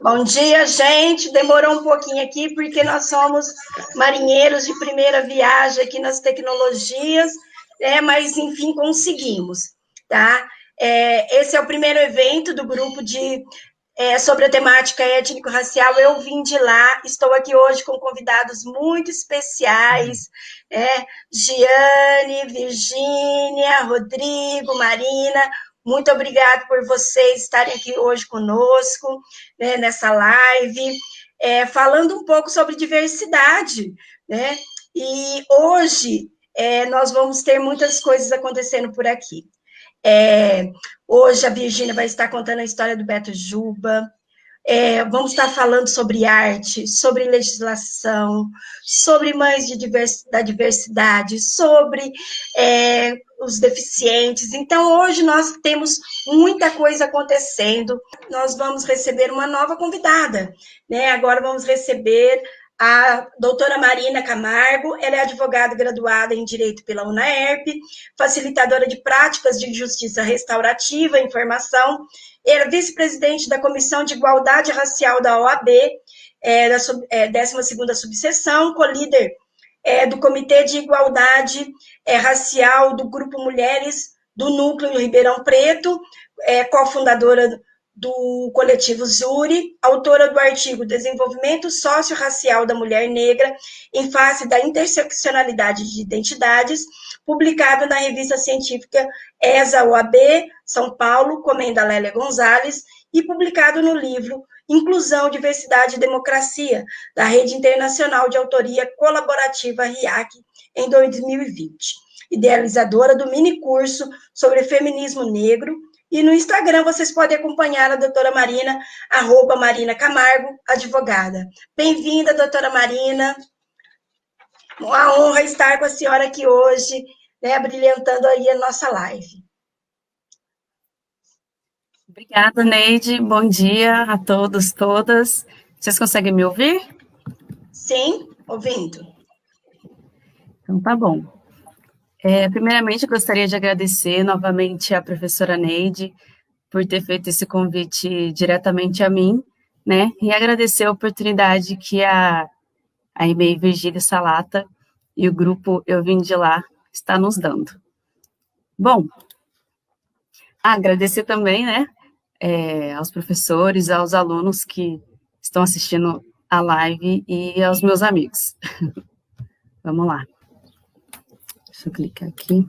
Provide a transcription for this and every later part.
Bom dia, gente. Demorou um pouquinho aqui, porque nós somos marinheiros de primeira viagem aqui nas tecnologias, mas, enfim, conseguimos, tá? Esse é o primeiro evento do grupo sobre a temática étnico-racial. Eu vim de lá, estou aqui hoje com convidados muito especiais, Giane, Virgínia, Rodrigo, Marina. Muito obrigada por vocês estarem aqui hoje conosco, nessa live, falando um pouco sobre diversidade, né? E hoje nós vamos ter muitas coisas acontecendo por aqui. Hoje a Virgínia vai estar contando a história do Beto Juba. Vamos estar falando sobre arte, sobre legislação, sobre mães da diversidade, sobre os deficientes. Então, hoje nós temos muita coisa acontecendo. Nós vamos receber uma nova convidada, né? Agora vamos receber a doutora Marina Camargo. Ela é advogada graduada em Direito pela UNAERP, facilitadora de práticas de justiça restaurativa e informação, era vice-presidente da Comissão de Igualdade Racial da OAB, da 12ª subseção, co-líder do Comitê de Igualdade Racial do Grupo Mulheres do Núcleo Ribeirão Preto, cofundadora do coletivo Zuri, autora do artigo Desenvolvimento Socio-Racial da Mulher Negra em face da interseccionalidade de identidades, publicado na revista científica ESA-OAB, São Paulo, Comenda Lélia Gonzalez, e publicado no livro Inclusão, Diversidade e Democracia, da Rede Internacional de Autoria Colaborativa RIAC, em 2020. Idealizadora do minicurso sobre feminismo negro. E no Instagram vocês podem acompanhar a doutora Marina, @Marina Camargo, advogada. Bem-vinda, doutora Marina. Uma honra estar com a senhora aqui hoje, brilhantando aí a nossa live. Obrigada, Neide. Bom dia a todos, todas. Vocês conseguem me ouvir? Sim, ouvindo. Então, tá bom. Primeiramente, eu gostaria de agradecer novamente à professora Neide por ter feito esse convite diretamente a mim, né? E agradecer a oportunidade que a EMEI Virgília Salata e o grupo Eu Vim de Lá está nos dando. Bom, agradecer também, né, aos professores, aos alunos que estão assistindo a live e aos meus amigos. Vamos lá. Deixa eu clicar aqui.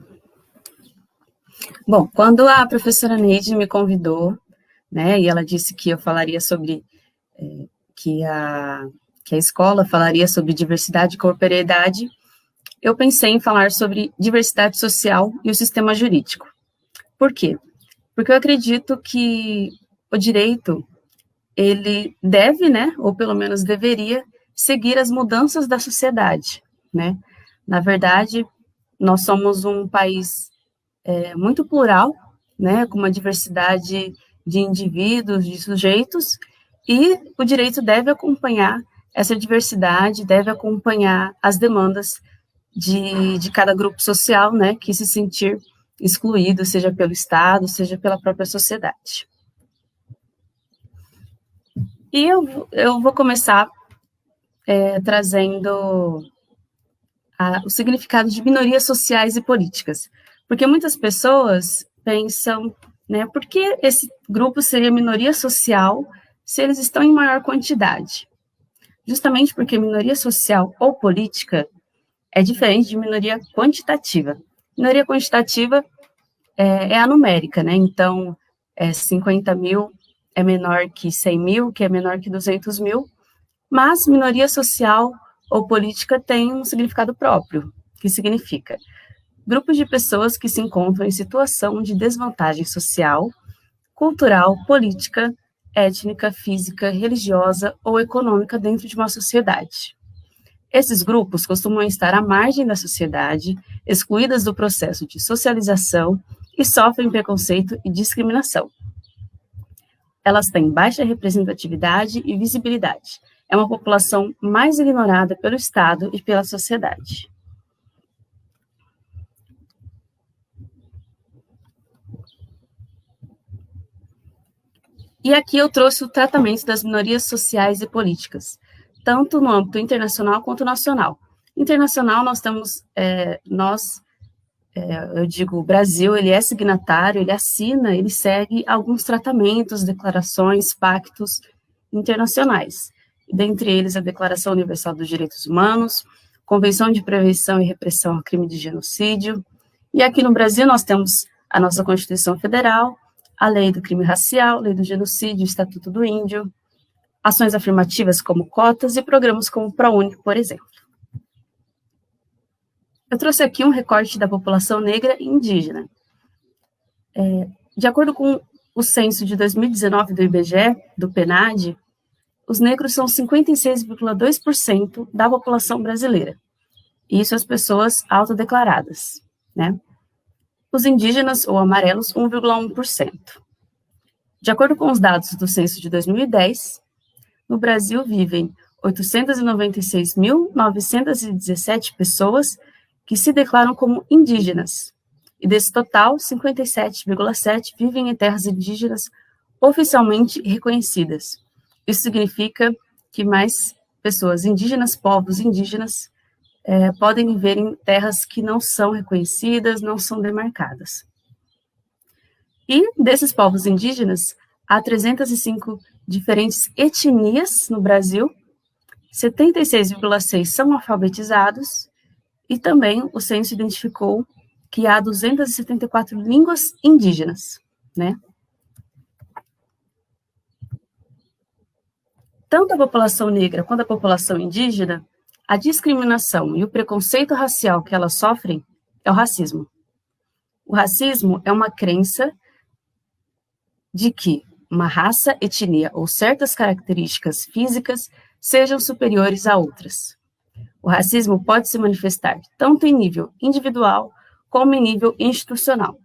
Bom, quando a professora Neide me convidou, né, e ela disse que eu falaria sobre, que a escola falaria sobre diversidade e corporeidade, eu pensei em falar sobre diversidade social e o sistema jurídico. Por quê? Porque eu acredito que o direito, ele deve, né, ou pelo menos deveria, seguir as mudanças da sociedade, né? Na verdade, nós somos um país muito plural, né, com uma diversidade de indivíduos, de sujeitos, e o direito deve acompanhar essa diversidade, deve acompanhar as demandas de cada grupo social, né, que se sentir excluído, seja pelo Estado, seja pela própria sociedade. E eu vou começar trazendo o significado de minorias sociais e políticas, porque muitas pessoas pensam, né, por que esse grupo seria minoria social se eles estão em maior quantidade? Justamente porque minoria social ou política é diferente de minoria quantitativa. Minoria quantitativa é a numérica, né? Então, 50 mil é menor que 100 mil, que é menor que 200 mil, mas minoria social ou política tem um significado próprio, que significa grupos de pessoas que se encontram em situação de desvantagem social, cultural, política, étnica, física, religiosa ou econômica dentro de uma sociedade. Esses grupos costumam estar à margem da sociedade, excluídas do processo de socialização e sofrem preconceito e discriminação. Elas têm baixa representatividade e visibilidade. É uma população mais ignorada pelo Estado e pela sociedade. E aqui eu trouxe o tratamento das minorias sociais e políticas, tanto no âmbito internacional quanto nacional. Internacional, nós temos, eu digo, o Brasil, ele é signatário, ele assina, ele segue alguns tratamentos, declarações, pactos internacionais, dentre eles a Declaração Universal dos Direitos Humanos, Convenção de Prevenção e Repressão ao Crime de Genocídio, e aqui no Brasil nós temos a nossa Constituição Federal, a Lei do Crime Racial, Lei do Genocídio, Estatuto do Índio, ações afirmativas como cotas e programas como o ProUni, por exemplo. Eu trouxe aqui um recorte da população negra e indígena. De acordo com o censo de 2019 do IBGE, do PNAD, os negros são 56,2% da população brasileira. Isso as pessoas autodeclaradas, né? Os indígenas, ou amarelos, 1,1%. De acordo com os dados do censo de 2010, no Brasil vivem 896.917 pessoas que se declaram como indígenas, e desse total, 57,7% vivem em terras indígenas oficialmente reconhecidas. Isso significa que mais pessoas indígenas, povos indígenas, podem viver em terras que não são reconhecidas, não são demarcadas. E desses povos indígenas, há 305 diferentes etnias no Brasil, 76,6% são alfabetizados, e também o censo identificou que há 274 línguas indígenas, né? Tanto a população negra quanto a população indígena, a discriminação e o preconceito racial que elas sofrem é o racismo. O racismo é uma crença de que uma raça, etnia ou certas características físicas sejam superiores a outras. O racismo pode se manifestar tanto em nível individual como em nível institucional,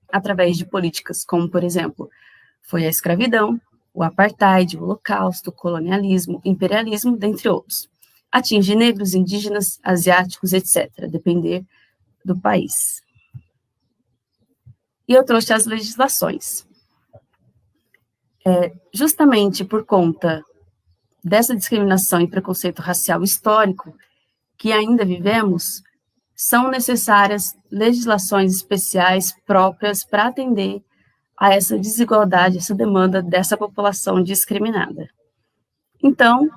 através de políticas como, por exemplo, foi a escravidão, o apartheid, o holocausto, o colonialismo, o imperialismo, dentre outros. Atinge negros, indígenas, asiáticos, etc., depender do país. E eu trouxe as legislações. Justamente por conta dessa discriminação e preconceito racial histórico que ainda vivemos, são necessárias legislações especiais próprias para atender a essa desigualdade, essa demanda dessa população discriminada. Então,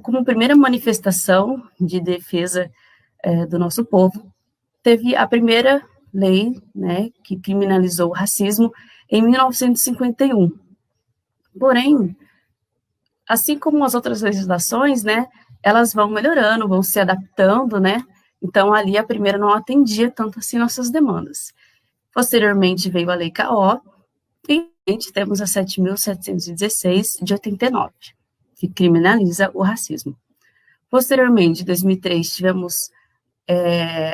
como primeira manifestação de defesa do nosso povo, teve a primeira lei, né, que criminalizou o racismo em 1951. Porém, assim como as outras legislações, né, elas vão melhorando, vão se adaptando, né, então ali a primeira não atendia tanto assim nossas demandas. Posteriormente veio a Lei K.O. e temos a 7.716 de 89, que criminaliza o racismo. Posteriormente, em 2003, tivemos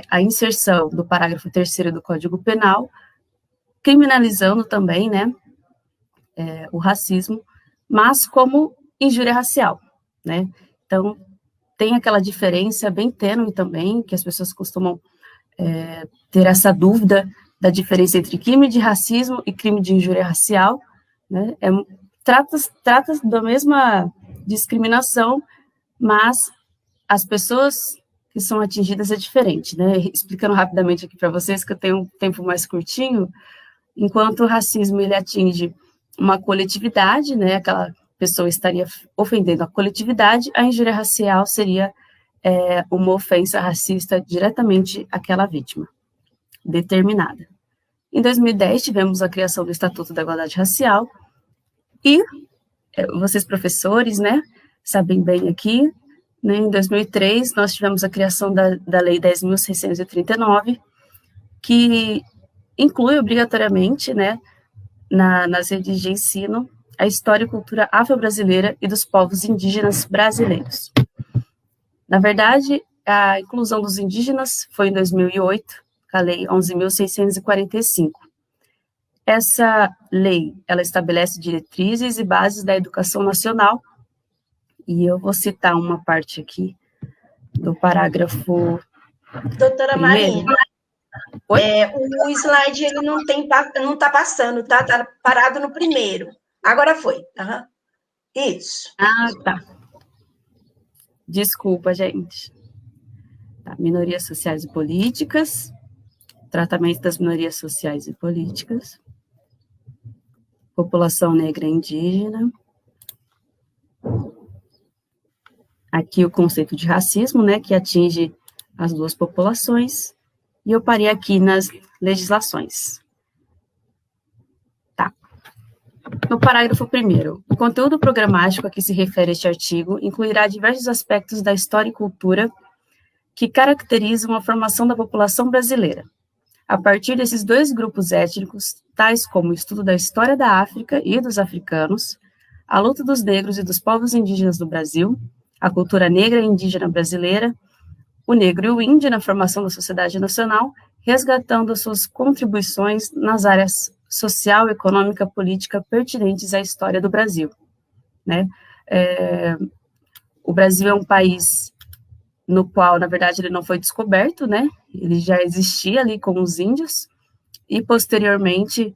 a inserção do parágrafo 3º do Código Penal, criminalizando também, né, o racismo, mas como injúria racial, né? Então, tem aquela diferença bem tênue também, que as pessoas costumam ter essa dúvida da diferença entre crime de racismo e crime de injúria racial, né? Trata da mesma discriminação, mas as pessoas que são atingidas é diferente, né? Explicando rapidamente aqui para vocês, que eu tenho um tempo mais curtinho, enquanto o racismo ele atinge uma coletividade, né? Aquela pessoa estaria ofendendo a coletividade, a injúria racial seria uma ofensa racista diretamente àquela vítima, determinada. Em 2010, tivemos a criação do Estatuto da Igualdade Racial, e vocês professores, né, sabem bem aqui, né, em 2003, nós tivemos a criação da Lei 10.639, que inclui obrigatoriamente, né, nas redes de ensino, a história e cultura afro-brasileira e dos povos indígenas brasileiros. Na verdade, a inclusão dos indígenas foi em 2008, com a Lei 11.645. Essa lei, ela estabelece diretrizes e bases da educação nacional, e eu vou citar uma parte aqui do parágrafo Doutora primeiro. Marina, O slide ele não está passando, tá? Tá parado no primeiro. Agora foi. Uhum. Isso. Ah, tá. Desculpa, gente. Tá. Minorias sociais e políticas, tratamento das minorias sociais e políticas, população negra e indígena. Aqui o conceito de racismo, né, que atinge as duas populações, e eu parei aqui nas legislações. Tá. No parágrafo 1º, o conteúdo programático a que se refere este artigo incluirá diversos aspectos da história e cultura que caracterizam a formação da população brasileira, a partir desses dois grupos étnicos, tais como o estudo da história da África e dos africanos, a luta dos negros e dos povos indígenas do Brasil, a cultura negra e indígena brasileira, o negro e o índio na formação da sociedade nacional, resgatando as suas contribuições nas áreas social, econômica, política pertinentes à história do Brasil. Né? O Brasil é um país no qual, na verdade, ele não foi descoberto, né? Ele já existia ali com os índios, e, posteriormente,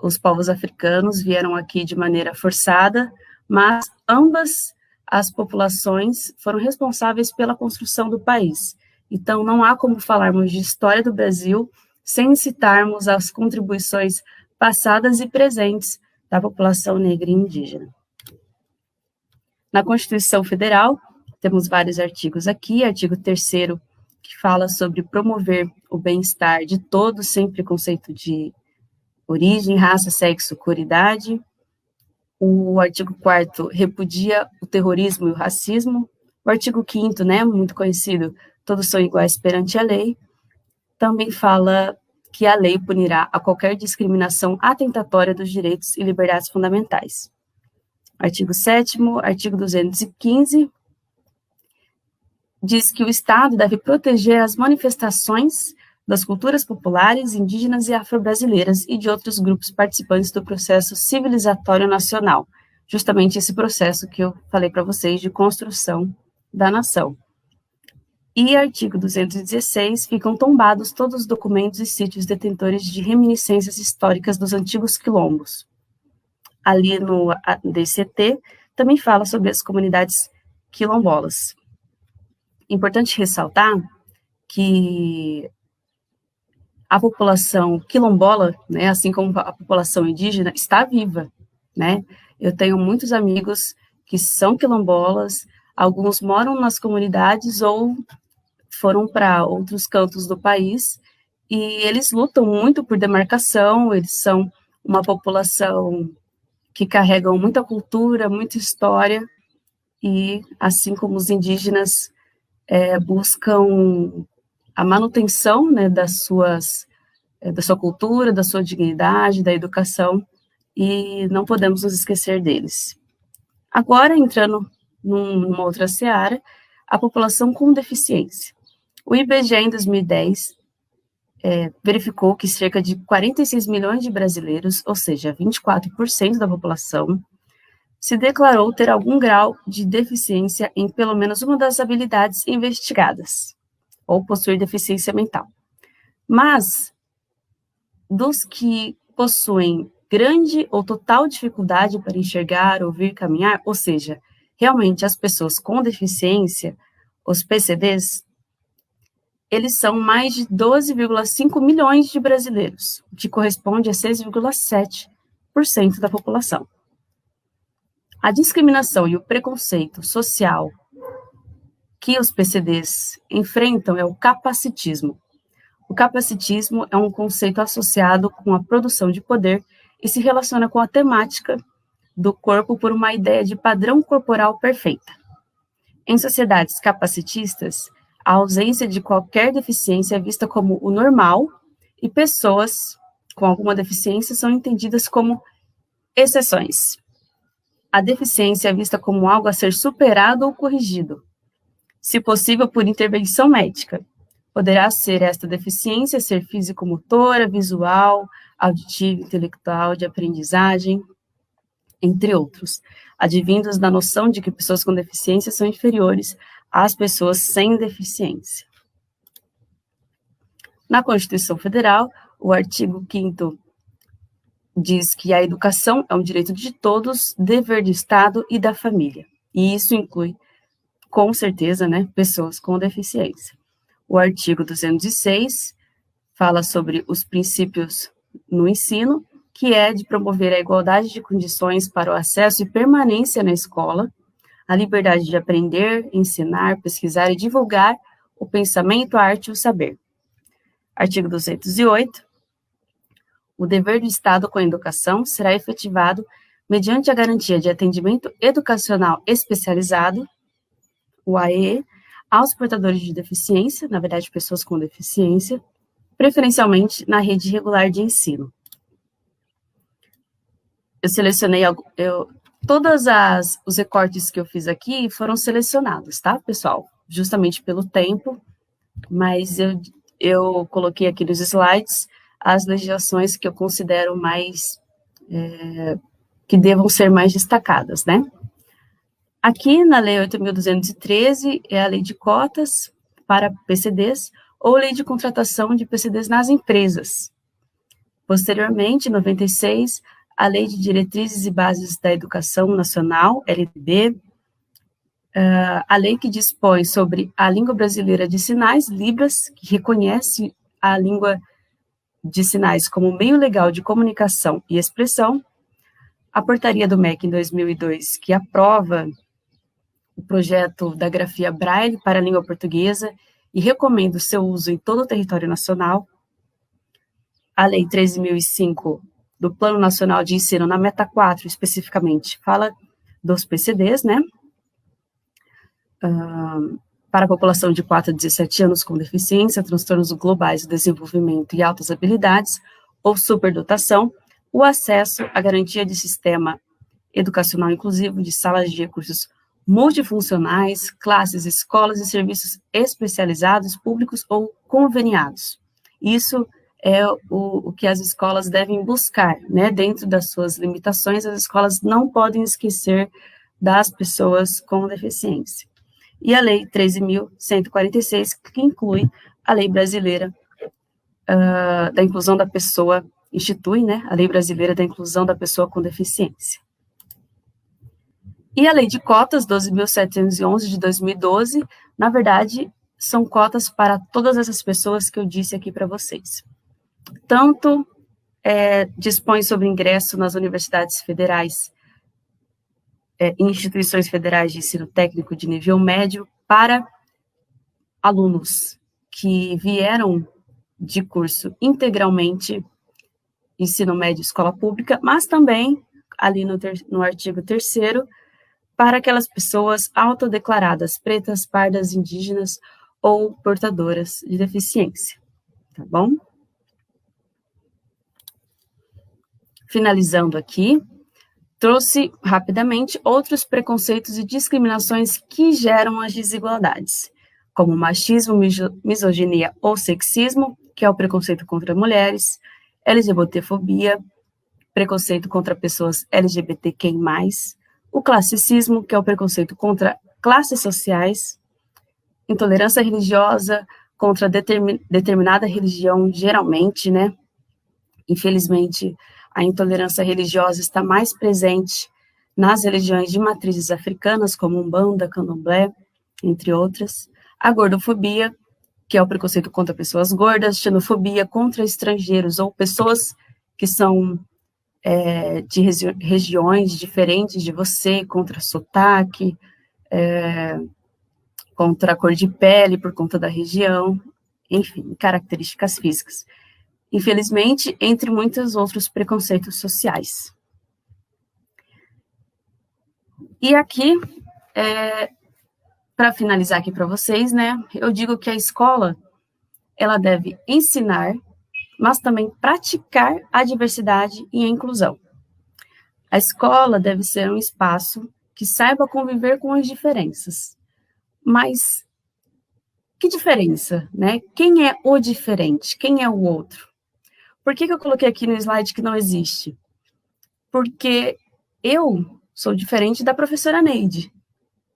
os povos africanos vieram aqui de maneira forçada, mas ambas as populações foram responsáveis pela construção do país. Então, não há como falarmos de história do Brasil sem citarmos as contribuições passadas e presentes da população negra e indígena. Na Constituição Federal, temos vários artigos aqui, artigo 3º, que fala sobre promover o bem-estar de todos, sem preconceito de origem, raça, sexo, cor, idade. O artigo 4º repudia o terrorismo e o racismo. O artigo 5º, né, muito conhecido, todos são iguais perante a lei, também fala que a lei punirá a qualquer discriminação atentatória dos direitos e liberdades fundamentais. Artigo 7º, artigo 215, diz que o Estado deve proteger as manifestações das culturas populares, indígenas e afro-brasileiras e de outros grupos participantes do processo civilizatório nacional, justamente esse processo que eu falei para vocês de construção da nação. E artigo 216, ficam tombados todos os documentos e sítios detentores de reminiscências históricas dos antigos quilombos. Ali no DCT, também fala sobre as comunidades quilombolas. Importante ressaltar que a população quilombola, né, assim como a população indígena, está viva, né? Eu tenho muitos amigos que são quilombolas, alguns moram nas comunidades ou foram para outros cantos do país, e eles lutam muito por demarcação, eles são uma população que carregam muita cultura, muita história, e assim como os indígenas buscam a manutenção, né, da sua cultura, da sua dignidade, da educação, e não podemos nos esquecer deles. Agora, entrando numa outra seara, a população com deficiência. O IBGE, em 2010, verificou que cerca de 46 milhões de brasileiros, ou seja, 24% da população, se declarou ter algum grau de deficiência em pelo menos uma das habilidades investigadas, ou possuir deficiência mental. Mas, dos que possuem grande ou total dificuldade para enxergar, ouvir, caminhar, ou seja, realmente as pessoas com deficiência, os PCDs, eles são mais de 12,5 milhões de brasileiros, o que corresponde a 6,7% da população. A discriminação e o preconceito social que os PCDs enfrentam é o capacitismo. O capacitismo é um conceito associado com a produção de poder e se relaciona com a temática do corpo por uma ideia de padrão corporal perfeita. Em sociedades capacitistas, a ausência de qualquer deficiência é vista como o normal e pessoas com alguma deficiência são entendidas como exceções. A deficiência é vista como algo a ser superado ou corrigido, se possível por intervenção médica. Poderá ser esta deficiência ser físico-motora, visual, auditiva, intelectual, de aprendizagem, entre outros, advindos da noção de que pessoas com deficiência são inferiores às pessoas sem deficiência. Na Constituição Federal, o artigo 5º diz que a educação é um direito de todos, dever do Estado e da família. E isso inclui, com certeza, né, pessoas com deficiência. O artigo 206 fala sobre os princípios no ensino, que é de promover a igualdade de condições para o acesso e permanência na escola, a liberdade de aprender, ensinar, pesquisar e divulgar o pensamento, a arte e o saber. Artigo 208. O dever do Estado com a educação será efetivado mediante a garantia de atendimento educacional especializado, o AEE, aos portadores de deficiência, na verdade, pessoas com deficiência, preferencialmente na rede regular de ensino. Eu selecionei todos os recortes que eu fiz aqui foram selecionados, tá, pessoal? Justamente pelo tempo, mas eu coloquei aqui nos slides as legislações que eu considero mais, que devam ser mais destacadas, né? Aqui na Lei 8.213 é a lei de cotas para PCDs ou lei de contratação de PCDs nas empresas. Posteriormente, em 96, a Lei de Diretrizes e Bases da Educação Nacional, LDB, a lei que dispõe sobre a língua brasileira de sinais, Libras, que reconhece a língua de sinais como meio legal de comunicação e expressão, a portaria do MEC em 2002, que aprova o projeto da grafia Braille para a língua portuguesa e recomenda o seu uso em todo o território nacional, a Lei 13.005 do Plano Nacional de Ensino, na Meta 4, especificamente, fala dos PCDs, né? Para a população de 4 a 17 anos com deficiência, transtornos globais de desenvolvimento e altas habilidades, ou superdotação, o acesso à garantia de sistema educacional inclusivo, de salas de recursos multifuncionais, classes, escolas e serviços especializados, públicos ou conveniados. Isso é o que as escolas devem buscar, né? Dentro das suas limitações, as escolas não podem esquecer das pessoas com deficiência. E a Lei 13.146, que inclui a Lei Brasileira da Inclusão da Pessoa, institui, né, a Lei Brasileira da Inclusão da Pessoa com Deficiência. E a Lei de Cotas, 12.711, de 2012, na verdade, são cotas para todas essas pessoas que eu disse aqui para vocês. Tanto dispõe sobre ingresso nas universidades federais, em instituições federais de ensino técnico de nível médio, para alunos que vieram de curso integralmente ensino médio escola pública, mas também, ali no artigo 3º, para aquelas pessoas autodeclaradas pretas, pardas, indígenas ou portadoras de deficiência, tá bom? Finalizando aqui, trouxe rapidamente outros preconceitos e discriminações que geram as desigualdades, como machismo, misoginia ou sexismo, que é o preconceito contra mulheres, LGBTfobia, preconceito contra pessoas LGBTQI+, o classicismo, que é o preconceito contra classes sociais, intolerância religiosa contra determinada religião, geralmente, né? Infelizmente, a intolerância religiosa está mais presente nas religiões de matrizes africanas, como Umbanda, Candomblé, entre outras. A gordofobia, que é o preconceito contra pessoas gordas, xenofobia contra estrangeiros ou pessoas que são de regiões diferentes de você, contra sotaque, contra a cor de pele por conta da região, enfim, características físicas. Infelizmente, entre muitos outros preconceitos sociais. E aqui, para finalizar aqui para vocês, né, eu digo que a escola, ela deve ensinar, mas também praticar a diversidade e a inclusão. A escola deve ser um espaço que saiba conviver com as diferenças. Mas que diferença, né? Quem é o diferente? Quem é o outro? Por que eu coloquei aqui no slide que não existe? Porque eu sou diferente da professora Neide,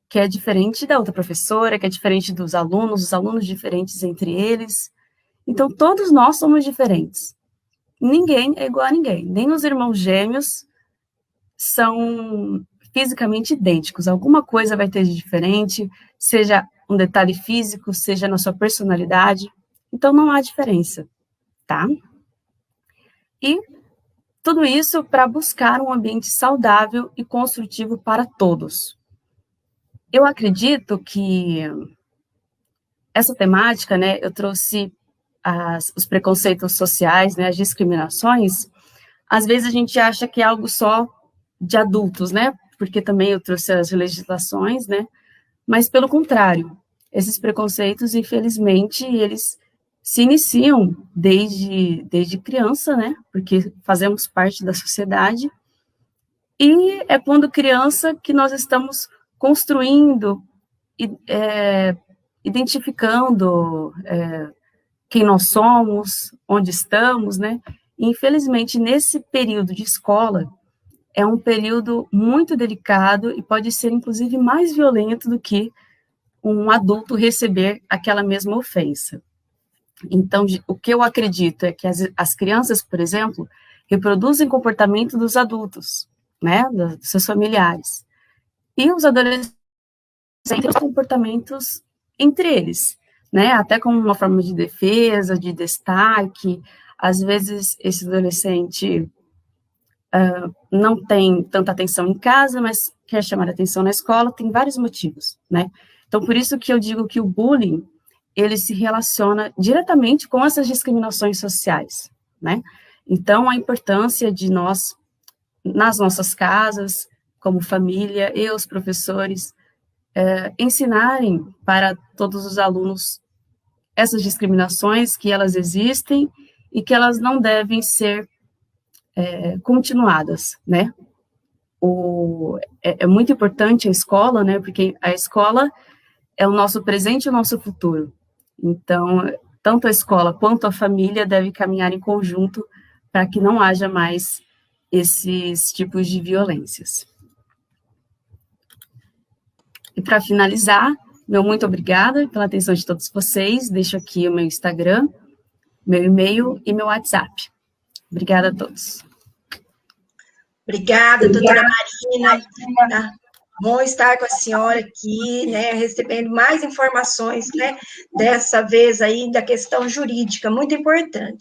que é diferente da outra professora, que é diferente dos alunos diferentes entre eles. Então, todos nós somos diferentes. Ninguém é igual a ninguém. Nem os irmãos gêmeos são fisicamente idênticos. Alguma coisa vai ter de diferente, seja um detalhe físico, seja na sua personalidade. Então, não há diferença, tá? E tudo isso para buscar um ambiente saudável e construtivo para todos. Eu acredito que essa temática, né, eu trouxe os preconceitos sociais, né, as discriminações. Às vezes a gente acha que é algo só de adultos, né, porque também eu trouxe as legislações, né, mas pelo contrário, esses preconceitos, infelizmente, eles se iniciam desde criança, né, porque fazemos parte da sociedade, e é quando criança que nós estamos construindo, identificando quem nós somos, onde estamos, né? E, infelizmente, nesse período de escola, é um período muito delicado e pode ser, inclusive, mais violento do que um adulto receber aquela mesma ofensa. Então, o que eu acredito é que as crianças, por exemplo, reproduzem comportamento dos adultos, né, dos seus familiares. E os adolescentes têm os comportamentos entre eles, né, até como uma forma de defesa, de destaque. Às vezes, esse adolescente não tem tanta atenção em casa, mas quer chamar a atenção na escola, tem vários motivos, né? Então, por isso que eu digo que o bullying, ele se relaciona diretamente com essas discriminações sociais, né? Então, a importância de nós, nas nossas casas, como família, e os professores, ensinarem para todos os alunos essas discriminações, que elas existem e que elas não devem ser continuadas, né? É muito importante a escola, né? Porque a escola é o nosso presente e o nosso futuro. Então, tanto a escola quanto a família devem caminhar em conjunto para que não haja mais esses tipos de violências. E para finalizar, meu muito obrigada pela atenção de todos vocês. Deixo aqui o meu Instagram, meu e-mail e meu WhatsApp. Obrigada a todos. Obrigada, doutora Marina. Tá bom estar com a senhora aqui, né, recebendo mais informações, né, dessa vez aí da questão jurídica, muito importante.